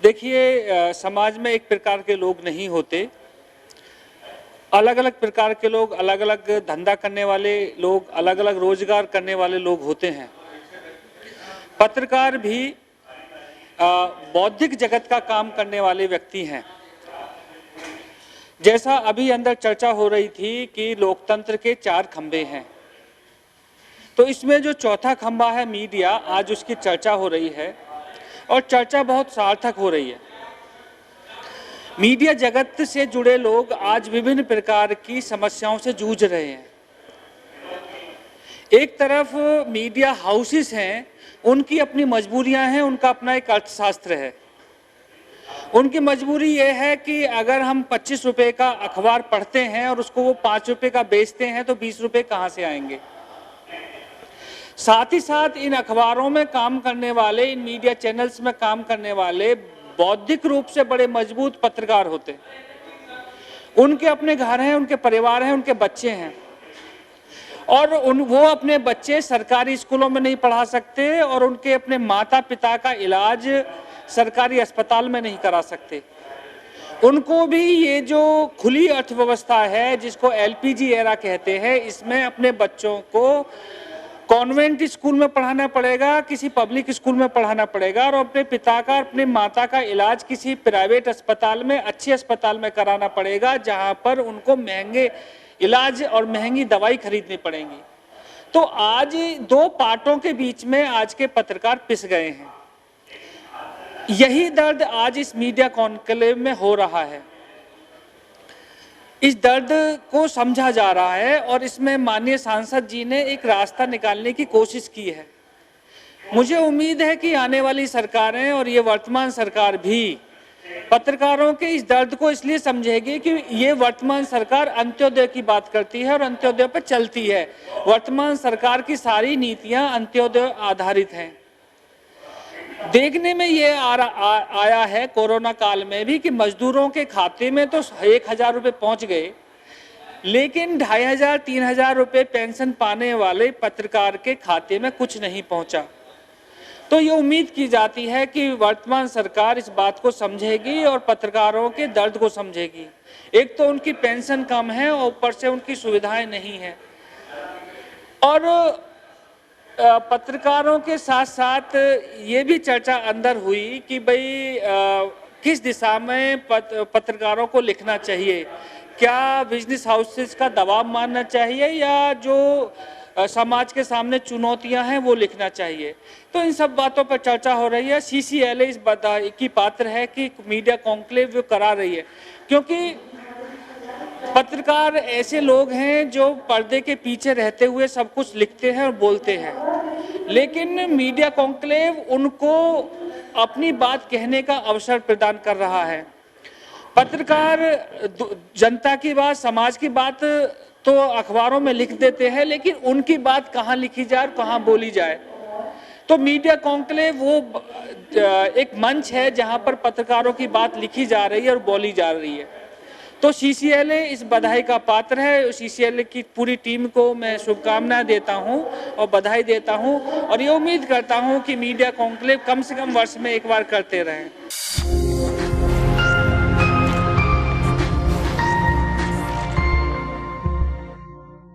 देखिए, समाज में एक प्रकार के लोग नहीं होते। अलग अलग प्रकार के लोग, अलग अलग धंधा करने वाले लोग, अलग अलग रोजगार करने वाले लोग होते हैं। पत्रकार भी बौद्धिक जगत का काम करने वाले व्यक्ति हैं। जैसा अभी अंदर चर्चा हो रही थी कि लोकतंत्र के 4 खंभे हैं, तो इसमें जो चौथा खंभा है मीडिया, आज उसकी चर्चा हो रही है और चर्चा बहुत सार्थक हो रही है। मीडिया जगत से जुड़े लोग आज विभिन्न प्रकार की समस्याओं से जूझ रहे हैं। एक तरफ मीडिया हाउसेस हैं, उनकी अपनी मजबूरियां हैं, उनका अपना एक अर्थशास्त्र है। उनकी मजबूरी ये है कि अगर हम 25 रुपए का अखबार पढ़ते हैं और उसको वो 5 रुपए का बेचते हैं तो 20 रुपए कहाँ से आएंगे। साथ ही साथ इन अखबारों में काम करने वाले, इन मीडिया चैनल्स में काम करने वाले बौद्धिक रूप से बड़े मजबूत पत्रकार होते हैं। उनके अपने घर हैं, उनके परिवार हैं, उनके बच्चे हैं और वो अपने बच्चे सरकारी स्कूलों में नहीं पढ़ा सकते और उनके अपने माता पिता का इलाज सरकारी अस्पताल में नहीं करा सकते। उनको भी ये जो खुली अर्थव्यवस्था है, जिसको एलपीजी एरा कहते हैं, इसमें अपने बच्चों को कॉन्वेंट स्कूल में पढ़ाना पड़ेगा, किसी पब्लिक स्कूल में पढ़ाना पड़ेगा और अपने पिता का, अपने माता का इलाज किसी प्राइवेट अस्पताल में, अच्छे अस्पताल में कराना पड़ेगा, जहां पर उनको महंगे इलाज और महंगी दवाई खरीदनी पड़ेगी। तो आज 2 पार्टों के बीच में आज के पत्रकार पिस गए हैं। यही दर्द आज इस मीडिया कॉन्क्लेव में हो रहा है। इस दर्द को समझा जा रहा है और इसमें माननीय सांसद जी ने एक रास्ता निकालने की कोशिश की है। मुझे उम्मीद है कि आने वाली सरकारें और ये वर्तमान सरकार भी पत्रकारों के इस दर्द को इसलिए समझेगी कि ये वर्तमान सरकार अंत्योदय की बात करती है और अंत्योदय पर चलती है। वर्तमान सरकार की सारी नीतियां अंत्योदय आधारित हैं। देखने में ये आया है कोरोना काल में भी कि मजदूरों के खाते में तो 1000 रुपये पहुंच गए, लेकिन 2500-3000 रुपये पेंशन पाने वाले पत्रकार के खाते में कुछ नहीं पहुंचा। तो ये उम्मीद की जाती है कि वर्तमान सरकार इस बात को समझेगी और पत्रकारों के दर्द को समझेगी। एक तो उनकी पेंशन कम है और ऊपर से उनकी सुविधाएं नहीं है। और पत्रकारों के साथ साथ ये भी चर्चा अंदर हुई कि भाई किस दिशा में पत्रकारों को लिखना चाहिए। क्या बिजनेस हाउसेस का दबाव मानना चाहिए या जो समाज के सामने चुनौतियां हैं वो लिखना चाहिए। तो इन सब बातों पर चर्चा हो रही है। सीसीएलए इस बधाई की पात्र है कि मीडिया कॉन्क्लेव वो करा रही है, क्योंकि पत्रकार ऐसे लोग हैं जो पर्दे के पीछे रहते हुए सब कुछ लिखते हैं और बोलते हैं, लेकिन मीडिया कॉन्क्लेव उनको अपनी बात कहने का अवसर प्रदान कर रहा है। पत्रकार जनता की बात, समाज की बात तो अखबारों में लिख देते हैं, लेकिन उनकी बात कहाँ लिखी जाए और कहाँ बोली जाए। तो मीडिया कॉन्क्लेव वो एक मंच है जहां पर पत्रकारों की बात लिखी जा रही है और बोली जा रही है। तो सीसीएलए इस बधाई का पात्र है। सीसीएलए की पूरी टीम को मैं शुभकामनाएं देता हूं और बधाई देता हूं और ये उम्मीद करता हूं कि मीडिया कॉन्क्लेव कम से कम वर्ष में एक बार करते रहें।